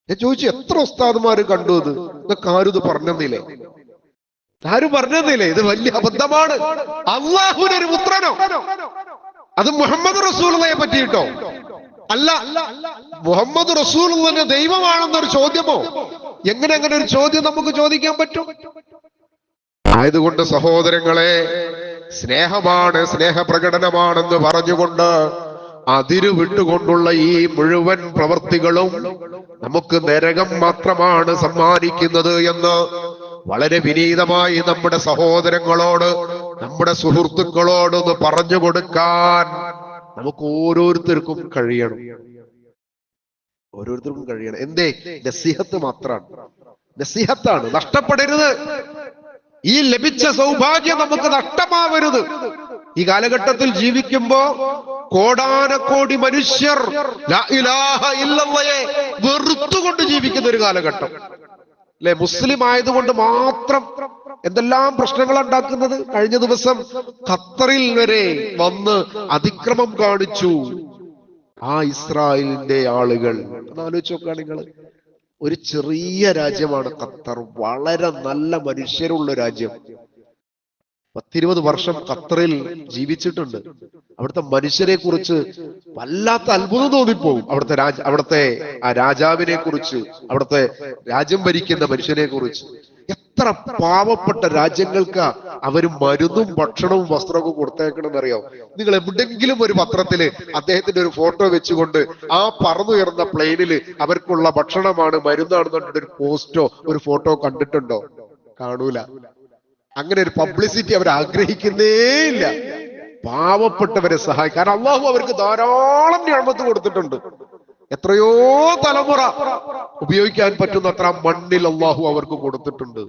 ഞാൻ ചോദിച്ചു, എത്ര ഉസ്താദുമാര് കണ്ടു ഇത്? ഇതൊക്കെ ആരും ഇത് പറഞ്ഞെന്നില്ലേ? ആരും പറഞ്ഞെന്നില്ലേ? ഇത് വലിയ അബദ്ധമാണ്. അള്ളാഹുവിനൊരു പുത്രനോ? അത് മുഹമ്മദ് റസൂലുള്ളയെ പറ്റിയിട്ടോ? അല്ല, മുഹമ്മദ് റസൂലുള്ളാഹിന്റെ ദൈവമാണെന്നൊരു ചോദ്യമോ? എങ്ങനെ അങ്ങനെ ഒരു ചോദ്യം നമുക്ക് ചോദിക്കാൻ പറ്റും? ആയതുകൊണ്ട് സഹോദരങ്ങളെ, സ്നേഹമാണ്, സ്നേഹപ്രകടനമാണെന്ന് പറഞ്ഞുകൊണ്ട് അതിരു വിട്ടുകൊണ്ടുള്ള ഈ മുഴുവൻ പ്രവൃത്തികളും നമുക്ക് നരകം മാത്രമാണ് സമ്മാനിക്കുന്നത് എന്ന് വളരെ വിനീതമായി നമ്മുടെ സഹോദരങ്ങളോട്, നമ്മുടെ സുഹൃത്തുക്കളോടൊന്ന് പറഞ്ഞു കൊടുക്കാൻ നമുക്ക് ഓരോരുത്തർക്കും കഴിയണം. ഓരോരുത്തർക്കും കഴിയണം. എന്തേ? നസീഹത്ത് മാത്രമാണ്, നസീഹത്താണ്. നഷ്ടപ്പെടരുത്. ഈ ലഭിച്ച സൗഭാഗ്യം നമുക്ക് നഷ്ടമാവരുത്. ഈ കാലഘട്ടത്തിൽ ജീവിക്കുമ്പോ കോടാനക്കോടി മനുഷ്യർ ലാ ഇലാഹ ഇല്ലല്ലാഹയെ വെറുത്തുകൊണ്ട് ജീവിക്കുന്ന ഒരു കാലഘട്ടം അല്ലെ? മുസ്ലിം ആയതുകൊണ്ട് മാത്രം എന്തെല്ലാം പ്രശ്നങ്ങൾ ഉണ്ടാക്കുന്നത്. കഴിഞ്ഞ ദിവസം ഖത്തറിൽ വരെ വന്ന് അതിക്രമം കാണിച്ചു ആ ഇസ്രായേലിന്റെ ആളുകൾ. അതാലോചിച്ച് നോക്കുക നിങ്ങൾ. ഒരു ചെറിയ രാജ്യമാണ് ഖത്തർ, വളരെ നല്ല മനുഷ്യരുള്ള രാജ്യം. 10-20 വർഷം ഖത്തറിൽ ജീവിച്ചിട്ടുണ്ട്. അവിടുത്തെ മനുഷ്യരെ കുറിച്ച് വല്ലാത്ത അത്ഭുതം തോന്നിപ്പോവും. അവിടുത്തെ ആ രാജാവിനെ കുറിച്ച്, അവിടുത്തെ രാജ്യം ഭരിക്കുന്ന മനുഷ്യനെ കുറിച്ച്. എത്ര പാവപ്പെട്ട രാജ്യങ്ങൾക്ക് അവര് മരുന്നും ഭക്ഷണവും വസ്ത്രവും കൊടുത്തേക്കണമെന്നറിയോ? നിങ്ങൾ എവിടെങ്കിലും ഒരു പത്രത്തില് അദ്ദേഹത്തിന്റെ ഒരു ഫോട്ടോ വെച്ചുകൊണ്ട് ആ പറന്നുയർന്ന പ്ലെയിനില് അവർക്കുള്ള ഭക്ഷണമാണ്, മരുന്നാണെന്ന് പറഞ്ഞിട്ട് ഒരു പോസ്റ്റോ ഒരു ഫോട്ടോ കണ്ടിട്ടുണ്ടോ? കാണൂല. അങ്ങനെ ഒരു പബ്ലിസിറ്റി അവർ ആഗ്രഹിക്കുന്നേ ഇല്ല. പാവപ്പെട്ടവരെ സഹായിക്കാൻ കാരണം അള്ളാഹു അവർക്ക് ധാരാളം നിഅമത്ത് കൊടുത്തിട്ടുണ്ട്. എത്രയോ തലമുറ ഉപയോഗിക്കാൻ പറ്റുന്ന അത്ര മണ്ണിൽ അള്ളാഹു അവർക്ക് കൊടുത്തിട്ടുണ്ട്.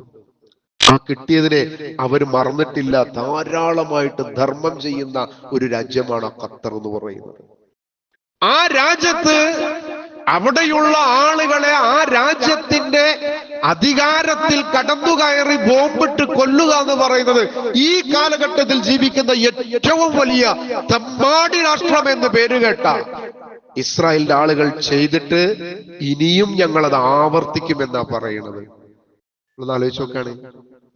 ആ കിട്ടിയതിനെ അവർ മറന്നിട്ടില്ല. ധാരാളമായിട്ട് ധർമ്മം ചെയ്യുന്ന ഒരു രാജ്യമാണ് ഖത്തർ എന്ന് പറയുന്നത്. ആ രാജ്യത്ത് അവിടെയുള്ള ആളുകളെ ആ രാജ്യത്തിന്റെ അധികാരത്തിൽ കടന്നുകയറി ബോംബിട്ട് കൊല്ലുക എന്ന് പറയുന്നത് ഈ കാലഘട്ടത്തിൽ ജീവിക്കുന്ന ഏറ്റവും വലിയ തെമ്മാടി രാഷ്ട്രം എന്ന് പേരുകേട്ട ഇസ്രായേലിന്റെ ആളുകൾ ചെയ്തിട്ട് ഇനിയും ഞങ്ങളത് ആവർത്തിക്കുമെന്നാ പറയുന്നത്. ഒന്ന് ആലോചിച്ച് നോക്കാണ്.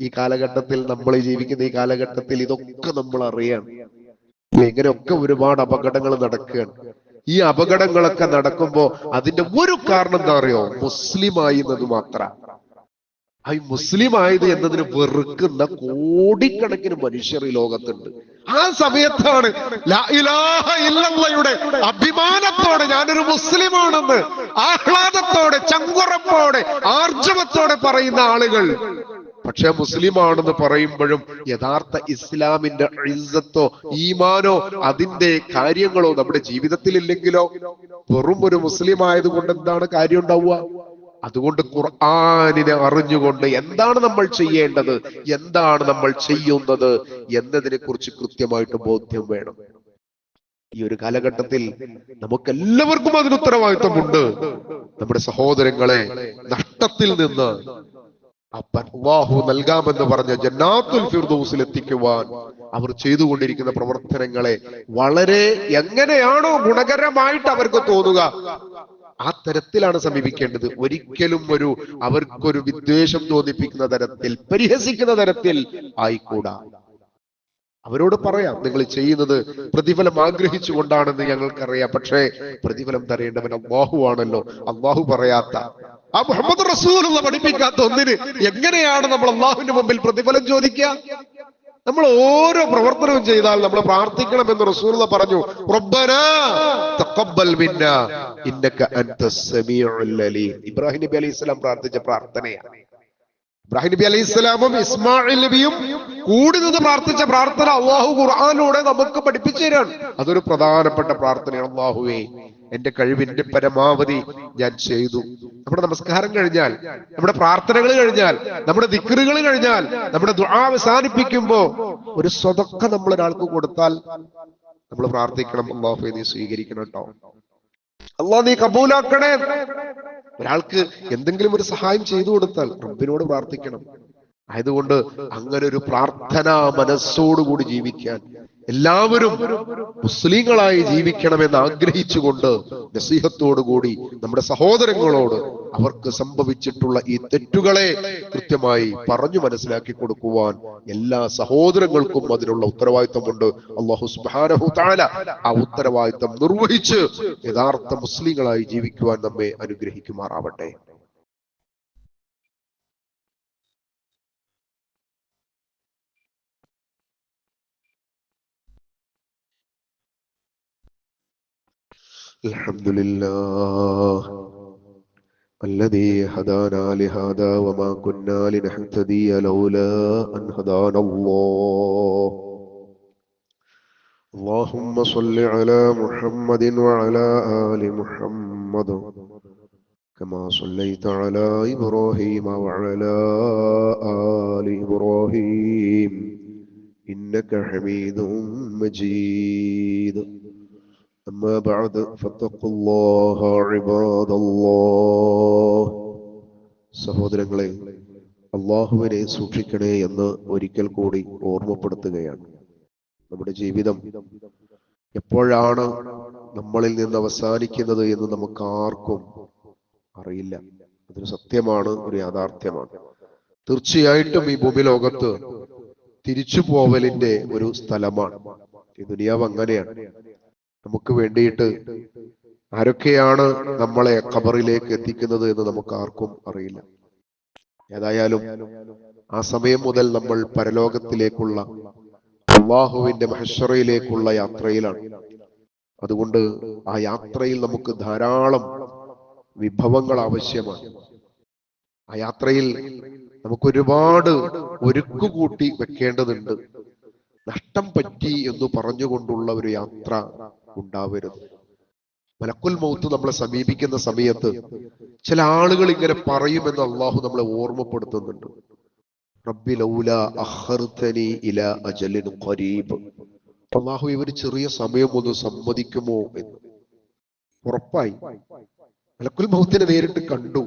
ഈ കാലഘട്ടത്തിൽ നമ്മൾ ജീവിക്കുന്ന ഈ കാലഘട്ടത്തിൽ ഇതൊക്കെ നമ്മൾ അറിയാം. ഇങ്ങനെയൊക്കെ ഒരുപാട് അപകടങ്ങൾ നടക്കുകയാണ്. ഈ അപകടങ്ങളൊക്കെ നടക്കുമ്പോ അതിന്റെ ഒരു കാരണം എന്താ അറിയോ? മുസ്ലിം ആയിരുന്നത് മാത്രം. ഈ മുസ്ലിം ആയത് എന്നതിന് വെറുക്കുന്ന കോടിക്കണക്കിന് മനുഷ്യർ ഈ ലോകത്തുണ്ട്. ആ സമയത്താണ് ലാ ഇലാഹ ഇല്ലല്ലാഹയുടെ അഭിമാനത്തോടെ ഞാനൊരു മുസ്ലിമാണെന്ന് ആഹ്ലാദത്തോടെ, ചങ്കുറപ്പോടെ, ആർജവത്തോടെ പറയുന്ന ആളുകൾ പക്ഷെ മുസ്ലിം ആണെന്ന് പറയുമ്പോഴും യഥാർത്ഥ ഇസ്ലാമിന്റെ ഇസ്സത്തോ ഈമാനോ അതിന്റെ കാര്യങ്ങളോ നമ്മുടെ ജീവിതത്തിൽ ഇല്ലെങ്കിലോ വെറും ഒരു മുസ്ലിം ആയതുകൊണ്ട് എന്താണ് കാര്യം ഉണ്ടാവുക? അതുകൊണ്ട് ഖുർആനിനെ അറിഞ്ഞുകൊണ്ട് എന്താണ് നമ്മൾ ചെയ്യേണ്ടത്, എന്താണ് നമ്മൾ ചെയ്യുന്നത് എന്നതിനെ കുറിച്ച് കൃത്യമായിട്ട് ബോധ്യം വേണം. ഈ ഒരു കാലഘട്ടത്തിൽ നമുക്കെല്ലാവർക്കും അതിന് ഉത്തരവാദിത്വമുണ്ട്. നമ്മുടെ സഹോദരങ്ങളെ നഷ്ടത്തിൽ നിന്ന് അല്ലാഹു നൽകാമെന്ന് പറഞ്ഞ ജന്നാത്തുൽ ഫിർദൗസിൽ എത്തിക്കുവാൻ അവർ ചെയ്തുകൊണ്ടിരിക്കുന്ന പ്രവർത്തനങ്ങളെ വളരെ എങ്ങനെയാണോ ഗുണകരമായിട്ട് അവർക്ക് തോന്നുക ആ തരത്തിലാണ് സമീപിക്കേണ്ടത്. ഒരിക്കലും അവർക്കൊരു വിദ്വേഷം തോന്നിപ്പിക്കുന്ന തരത്തിൽ, പരിഹസിക്കുന്ന തരത്തിൽ ആയിക്കൂടാ. അവരോട് പറയാം, നിങ്ങൾ ചെയ്യുന്നത് പ്രതിഫലം ആഗ്രഹിച്ചുകൊണ്ടാണെന്ന് ഞങ്ങൾക്കറിയാം, പക്ഷേ പ്രതിഫലം തരേണ്ടവൻ അല്ലാഹു ആണല്ലോ. അല്ലാഹു പറയാത്ത, ആ മുഹമ്മദ് റസൂലുള്ള പഠിപ്പിക്കാത്ത ഒന്നിന് എങ്ങനെയാണ് നമ്മൾ അല്ലാഹുവിന്റെ മുമ്പിൽ പ്രതിഫലം ചോദിക്കുക? നമ്മൾ ഓരോ പ്രവർത്തനവും ചെയ്താൽ നമ്മൾ പ്രാർത്ഥിക്കണമെന്ന് റസൂലുള്ള പറഞ്ഞു. റബ്ബനാ തഖബ്ബൽ മിന്നാ ഇന്നക അൻതസ് സമീഉൽ അലീം. ഇബ്രാഹിം നബി അലൈഹിസ്സലാം പ്രാർത്ഥിച്ച പ്രാർത്ഥനയാണ്. ഇബ്രാഹിം നബി അലൈഹിസ്സലാമും ഇസ്മായിൽ നബിയും കൂടി നിന്ന് പ്രാർത്ഥിച്ച പ്രാർത്ഥന അല്ലാഹു ഖുർആനിലൂടെ നമുക്ക് പഠിപ്പിച്ചു തരാണ്. അതൊരു പ്രധാനപ്പെട്ട പ്രാർത്ഥനയാണ്. അല്ലാഹുവേ, എന്റെ കഴിവിന്റെ പരമാവധി ഞാൻ ചെയ്തു. നമ്മുടെ നമസ്കാരം കഴിഞ്ഞാൽ, നമ്മുടെ പ്രാർത്ഥനകൾ കഴിഞ്ഞാൽ, നമ്മുടെ ദിക്റുകൾ കഴിഞ്ഞാൽ, നമ്മുടെ ദുആ അവസാനിപ്പിക്കുമ്പോ ഒരു സ്വതക്ക നമ്മൾ ഒരാൾക്ക് കൊടുത്താൽ നമ്മൾ പ്രാർത്ഥിക്കണം, അല്ലാഹുവേ നീ സ്വീകരിക്കണം കേട്ടോ, അല്ലാഹ് നീ കബൂലാക്കണേ. ഒരാൾക്ക് എന്തെങ്കിലും ഒരു സഹായം ചെയ്തു കൊടുത്താൽ റബ്ബിനോട് പ്രാർത്ഥിക്കണം. ആയതുകൊണ്ട് അങ്ങനെ ഒരു പ്രാർത്ഥനാ മനസ്സോടുകൂടി ജീവിക്കാൻ എല്ലാവരും മുസ്ലിങ്ങളായി ജീവിക്കണമെന്ന് ആഗ്രഹിച്ചുകൊണ്ട് നസീഹത്തോടുകൂടി നമ്മുടെ സഹോദരങ്ങളോട് അവർക്ക് സംഭവിച്ചിട്ടുള്ള ഈ തെറ്റുകളെ കൃത്യമായി പറഞ്ഞു മനസ്സിലാക്കി കൊടുക്കുവാൻ എല്ലാ സഹോദരങ്ങൾക്കും അതിനുള്ള ഉത്തരവാദിത്വമുണ്ട്. അല്ലാഹു സുബ്ഹാനഹു തആല ആ ഉത്തരവാദിത്വം നിർവഹിച്ച് യഥാർത്ഥ മുസ്ലിങ്ങളായി ജീവിക്കുവാൻ നമ്മെ അനുഗ്രഹിക്കുമാറാവട്ടെ. അൽഹംദുലില്ലാഹ് الذي هدانا لهذا وما كنا لنهتدي لولا أن هدانا الله. اللهم صل على محمد وعلى آل محمد كما صليت على إبراهيم وعلى آل إبراهيم إنك حميد مجيد. أما بعد فاتقوا الله عباد الله. സഹോദരങ്ങളെ, അല്ലാഹുവിനെ സൂക്ഷിക്കണേ എന്ന് ഒരിക്കൽ കൂടി ഓർമ്മപ്പെടുത്തുകയാണ്. നമ്മുടെ ജീവിതം എപ്പോഴാണ് നമ്മളിൽ നിന്ന് അവസാനിക്കുന്നത് എന്ന് നമുക്ക് ആർക്കും അറിയില്ല. അതൊരു സത്യമാണ്, ഒരു യാഥാർത്ഥ്യമാണ്. തീർച്ചയായിട്ടും ഈ ഭൂമി ലോകത്ത് തിരിച്ചു പോവലിന്റെ ഒരു സ്ഥലമാണ്. ഈ ദുനിയാവ് അങ്ങനെയാണ്. നമുക്ക് വേണ്ടിയിട്ട് ആരൊക്കെയാണ് നമ്മളെ ഖബറിലേക്ക് എത്തിക്കുന്നത് എന്ന് നമുക്ക് ആർക്കും അറിയില്ല. ഏതായാലും ആ സമയം മുതൽ നമ്മൾ പരലോകത്തിലേക്കുള്ള അല്ലാഹുവിന്റെ മഹ്ശറയിലേക്കുള്ള യാത്രയിലാണ്. അതുകൊണ്ട് ആ യാത്രയിൽ നമുക്ക് ധാരാളം വിഭവങ്ങൾ ആവശ്യമാണ്. ആ യാത്രയിൽ നമുക്ക് ഒരുപാട് ഒരുക്കുകൂട്ടി വെക്കേണ്ടതുണ്ട്. നഷ്ടം പറ്റി എന്ന് പറഞ്ഞുകൊണ്ടുള്ള ഒരു യാത്ര ഉണ്ടാവരുത്. മലക്കുൽ മൗത്ത് നമ്മളെ സമീപിക്കുന്ന സമയത്ത് ചില ആളുകൾ ഇങ്ങനെ പറയുമെന്ന് അള്ളാഹു നമ്മളെ ഓർമ്മപ്പെടുത്തുന്നുണ്ട്. റബ്ബി ലൗലാ അഖർതനി ഇലാ അജലിൻ ഖരീബ്. അള്ളാഹു ഇവര് ചെറിയ സമയം ഒന്ന് സമ്മതിക്കുമോ എന്ന്. ഉറപ്പായി മലക്കുൽ മൗത്തിനെ നേരിട്ട് കണ്ടു.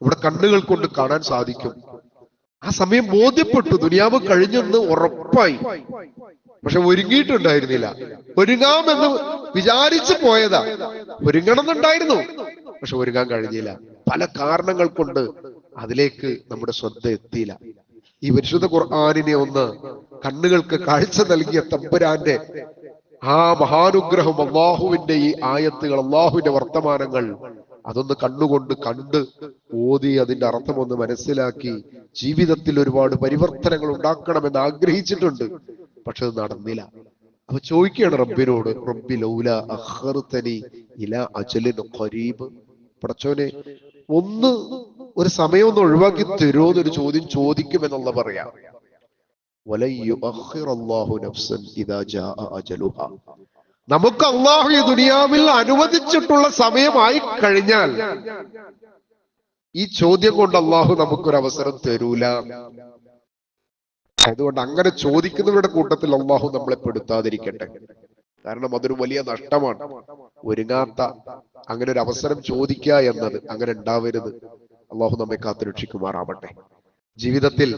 ഇവിടെ കണ്ണുകൾ കൊണ്ട് കാണാൻ സാധിക്കും. ആ സമയം ബോധ്യപ്പെട്ടു, ദുനിയാവ് കഴിഞ്ഞെന്ന് ഉറപ്പായി. പക്ഷെ ഒരുങ്ങിയിട്ടുണ്ടായിരുന്നില്ല. ഒരുങ്ങാമെന്ന് വിചാരിച്ചു പോയതാ. ഒരുങ്ങണമെന്നുണ്ടായിരുന്നു, പക്ഷെ ഒരുങ്ങാൻ കഴിഞ്ഞില്ല. പല കാരണങ്ങൾ കൊണ്ട് അതിലേക്ക് നമ്മുടെ ശ്രദ്ധ എത്തിയില്ല. ഈ പരിശുദ്ധ ഖുർആനിനെ ഒന്ന് കണ്ണുകൾക്ക് കാഴ്ച നൽകിയ തമ്പുരാന്റെ ആ മഹാനുഗ്രഹം, അള്ളാഹുവിന്റെ ഈ ആയത്തുകൾ, അള്ളാഹുവിന്റെ വർത്തമാനങ്ങൾ അതൊന്ന് കണ്ണുകൊണ്ട് കണ്ട് ഓതി അതിന്റെ അർത്ഥം ഒന്ന് മനസ്സിലാക്കി ജീവിതത്തിൽ ഒരുപാട് പരിവർത്തനങ്ങൾ ഉണ്ടാക്കണമെന്ന് ആഗ്രഹിച്ചിട്ടുണ്ട്. പക്ഷെ അത് നടന്നില്ല. അപ്പൊ ചോദിക്കുകയാണ് റബ്ബിനോട്, റബ്ബി ലൗലാ അഖർതനി ഇലാ അജലിൻ ഖരീബ്. പടച്ചോനെ, ഒന്ന് ഒരു സമയം ഒന്ന് ഒഴിവാക്കി തരുമോ എന്നൊരു ചോദ്യം ചോദിക്കുമെന്നുള്ള പറയാം. വലൻ യുഅഖിറല്ലാഹു നഫ്സൻ ഇദാ ജാഅ അജലുഹാ. നമുക്ക് അള്ളാഹു ഈ ദുനിയാവിൽ അനുവദിച്ചിട്ടുള്ള സമയമായി കഴിഞ്ഞാൽ ഈ ചോദ്യം കൊണ്ട് അള്ളാഹു നമുക്കൊരു അവസരം തരൂല. അതുകൊണ്ട് അങ്ങനെ ചോദിക്കുന്നവരുടെ കൂട്ടത്തിൽ അള്ളാഹു നമ്മളെ പെടുത്താതിരിക്കട്ടെ. കാരണം അതൊരു വലിയ നഷ്ടമാണ്. ഒരുങ്ങാത്ത അങ്ങനെ ഒരു അവസരം ചോദിക്കുക എന്നത് അങ്ങനെ ഉണ്ടാവരുത്. അള്ളാഹു നമ്മെ കാത്തുരക്ഷിക്കുമാറാവട്ടെ. ജീവിതത്തിൽ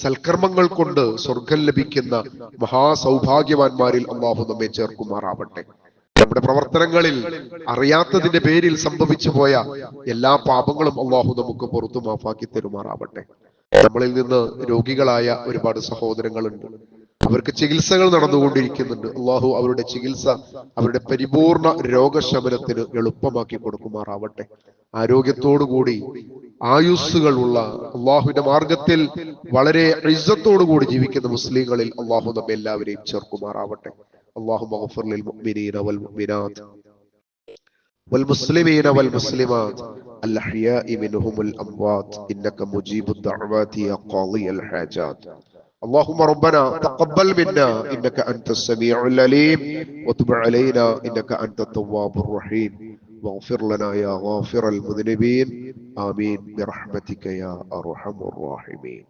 സൽക്കർമ്മങ്ങൾ കൊണ്ട് സ്വർഗം ലഭിക്കുന്ന മഹാസൗഭാഗ്യവാന്മാരിൽ അള്ളാഹു നമ്മെ ചേർക്കുമാറാവട്ടെ. നമ്മുടെ പ്രവർത്തനങ്ങളിൽ അറിയാത്തതിന്റെ പേരിൽ സംഭവിച്ചു പോയ എല്ലാ പാപങ്ങളും അള്ളാഹു നമുക്ക് പുറത്തു മാഫാക്കി തരുമാറാവട്ടെ. നമ്മളിൽ നിന്ന് രോഗികളായ ഒരുപാട് സഹോദരങ്ങളുണ്ട്. അവർക്ക് ചികിത്സകൾ നടന്നുകൊണ്ടിരിക്കുന്നുണ്ട്. അള്ളാഹു അവരുടെ ചികിത്സ, അവരുടെ പരിപൂർണ രോഗശമനത്തിന് എളുപ്പമാക്കി കൊടുക്കുമാറാവട്ടെ. ആരോഗ്യത്തോടുകൂടി ആയുസ്സുകളുള്ള അള്ളാഹുവിന്റെ മാർഗത്തിൽ വളരെ ഇസ്സത്തോടുകൂടി ജീവിക്കുന്ന മുസ്ലിങ്ങളിൽ അള്ളാഹു നമ്മെ എല്ലാവരെയും ചേർക്കുമാറാവട്ടെ. اللهم اغفر للمؤمنين والمؤمنات والمسلمين والمسلمات الأحياء منهم الأموات إنك مجيب الدعوات يا قاضي الحاجات. اللهم ربنا تقبل منا إنك أنت السميع العليم وتب علينا إنك أنت التواب الرحيم واغفر لنا يا غافر المذنبين آمين برحمتك يا أرحم الراحمين.